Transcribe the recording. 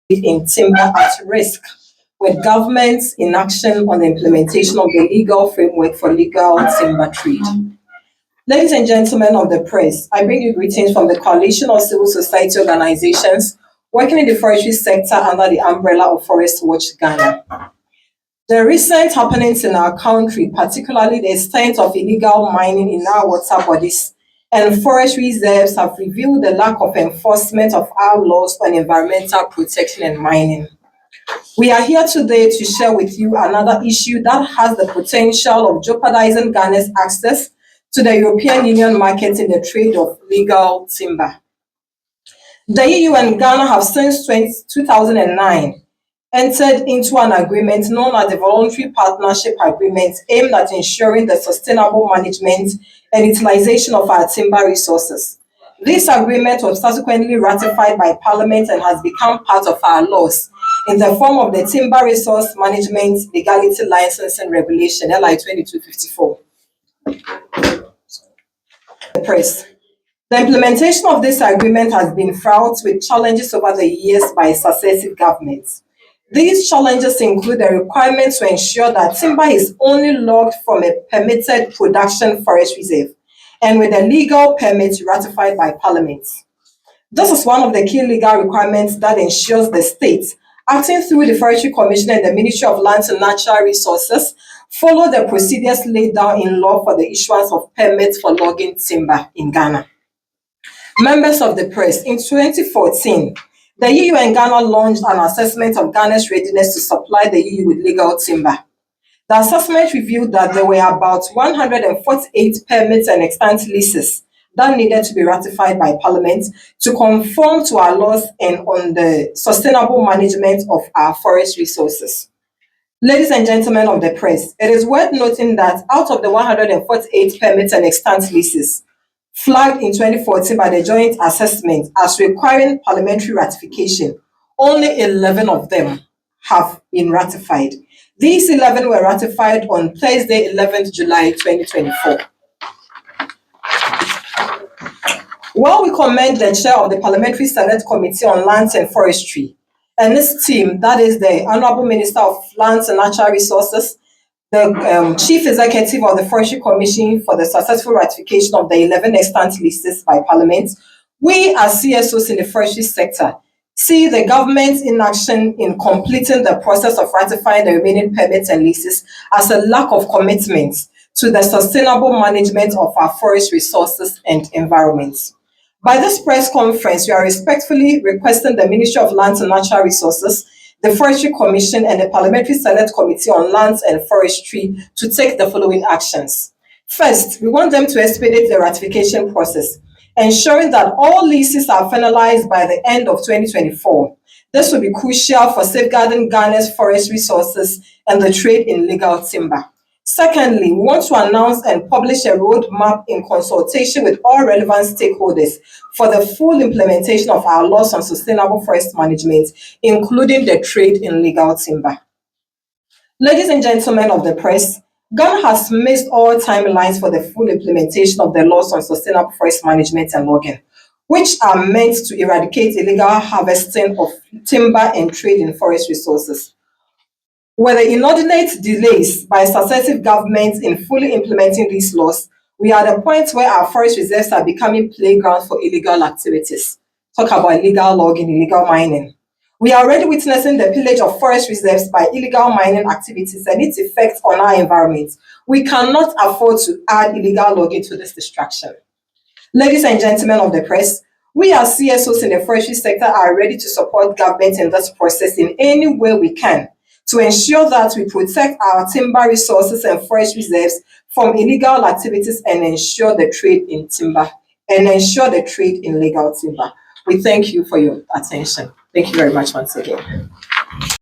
in timber at risk, with government's inaction on the implementation of the legal framework for legal timber trade. Ladies and gentlemen of the press, I bring you greetings from the coalition of civil society organizations working in the forestry sector under the umbrella of Forest Watch Ghana. The recent happenings in our country, particularly the extent of illegal mining in our water bodies and forest reserves, have revealed the lack of enforcement of our laws on environmental protection and mining. We are here today to share with you another issue that has the potential of jeopardizing Ghana's access to the European Union market in the trade of legal timber. The EU and Ghana have since 2009 entered into an agreement known as the Voluntary Partnership Agreement aimed at ensuring the sustainable management and utilization of our timber resources. This agreement was subsequently ratified by Parliament and has become part of our laws in the form of the Timber Resource Management Legality Licensing Regulation, LI 2254. The press. The implementation of this agreement has been fraught with challenges over the years by successive governments. These challenges include the requirement to ensure that timber is only logged from a permitted production forest reserve and with a legal permit ratified by Parliament. This is one of the key legal requirements that ensures the state, acting through the Forestry Commission and the Ministry of Lands and Natural Resources, follow the procedures laid down in law for the issuance of permits for logging timber in Ghana. Members of the press, in 2014, the EU and Ghana launched an assessment of Ghana's readiness to supply the EU with legal timber. The assessment revealed that there were about 148 permits and extant leases that needed to be ratified by Parliament to conform to our laws and on the sustainable management of our forest resources. Ladies and gentlemen of the press, it is worth noting that out of the 148 permits and extant leases flagged in 2014 by the joint assessment as requiring parliamentary ratification, only 11 of them have been ratified. These 11 were ratified on Thursday, 11th July 2024. While we commend the chair of the Parliamentary Select Committee on Lands and Forestry and this team, that is the Honorable Minister of Lands and Natural Resources, the Chief Executive of the Forestry Commission for the successful ratification of the 11 extant leases by Parliament, we as CSOs in the forestry sector see the government's inaction in completing the process of ratifying the remaining permits and leases as a lack of commitment to the sustainable management of our forest resources and environment. By this press conference, we are respectfully requesting the Ministry of Lands and Natural Resources, the Forestry Commission, and the Parliamentary Select Committee on Lands and Forestry to take the following actions. First, we want them to expedite the ratification process, ensuring that all leases are finalized by the end of 2024. This will be crucial for safeguarding Ghana's forest resources and the trade in legal timber. Secondly, we want to announce and publish a roadmap in consultation with all relevant stakeholders for the full implementation of our laws on sustainable forest management, including the trade in legal timber. Ladies and gentlemen of the press, Ghana has missed all timelines for the full implementation of the laws on sustainable forest management and logging, which are meant to eradicate illegal harvesting of timber and trade in forest resources. With the inordinate delays by successive governments in fully implementing these laws, we are at a point where our forest reserves are becoming playgrounds for illegal activities. Talk about illegal logging, illegal mining. We are already witnessing the pillage of forest reserves by illegal mining activities and its effects on our environment. We cannot afford to add illegal logging to this distraction. Ladies and gentlemen of the press, we as CSOs in the forestry sector are ready to support government in this process in any way we can, to ensure that we protect our timber resources and forest reserves from illegal activities and ensure the trade in timber and ensure the trade in legal timber. We thank you for your attention. Thank you very much once again.